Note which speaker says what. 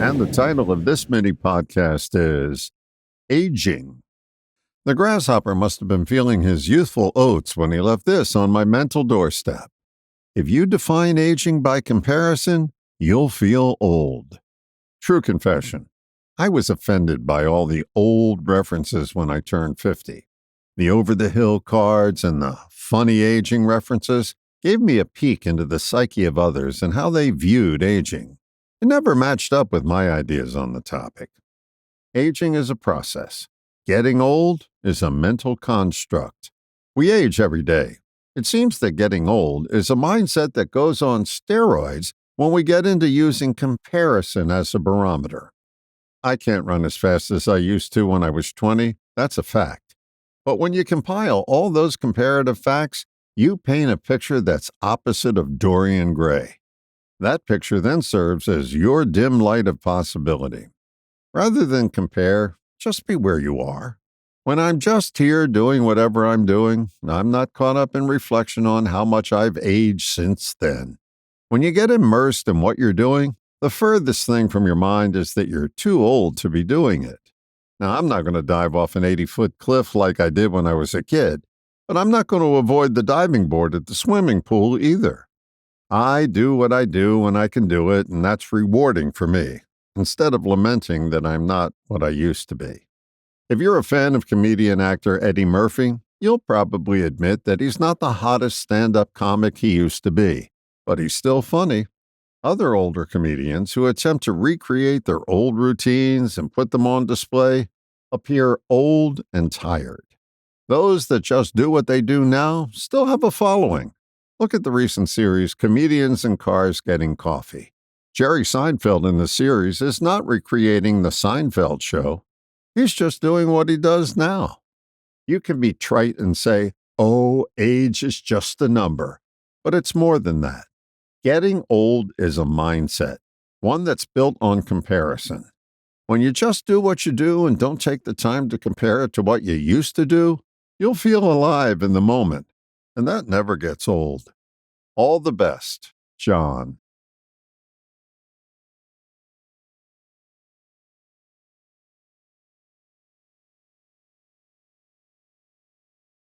Speaker 1: And the title of this mini podcast is Aging. The grasshopper must have been feeling his youthful oats when he left this on my mental doorstep. If you define aging by comparison, you'll feel old. True confession. I was offended by all the old references when I turned 50. The over-the-hill cards and the funny aging references gave me a peek into the psyche of others and how they viewed aging. It never matched up with my ideas on the topic. Aging is a process. Getting old is a mental construct. We age every day. It seems that getting old is a mindset that goes on steroids when we get into using comparison as a barometer. I can't run as fast as I used to when I was 20. That's a fact. But when you compile all those comparative facts, you paint a picture that's opposite of Dorian Gray. That picture then serves as your dim light of possibility. Rather than compare, just be where you are. When I'm just here doing whatever I'm doing, I'm not caught up in reflection on how much I've aged since then. When you get immersed in what you're doing, the furthest thing from your mind is that you're too old to be doing it. Now, I'm not going to dive off an 80-foot cliff like I did when I was a kid, but I'm not going to avoid the diving board at the swimming pool either. I do what I do when I can do it, and that's rewarding for me, instead of lamenting that I'm not what I used to be. If you're a fan of comedian-actor Eddie Murphy, you'll probably admit that he's not the hottest stand-up comic he used to be, but he's still funny. Other older comedians who attempt to recreate their old routines and put them on display appear old and tired. Those that just do what they do now still have a following. Look at the recent series, Comedians in Cars Getting Coffee. Jerry Seinfeld in the series is not recreating the Seinfeld show. He's just doing what he does now. You can be trite and say, oh, age is just a number. But it's more than that. Getting old is a mindset, one that's built on comparison. When you just do what you do and don't take the time to compare it to what you used to do, you'll feel alive in the moment. And that never gets old. All the best, John.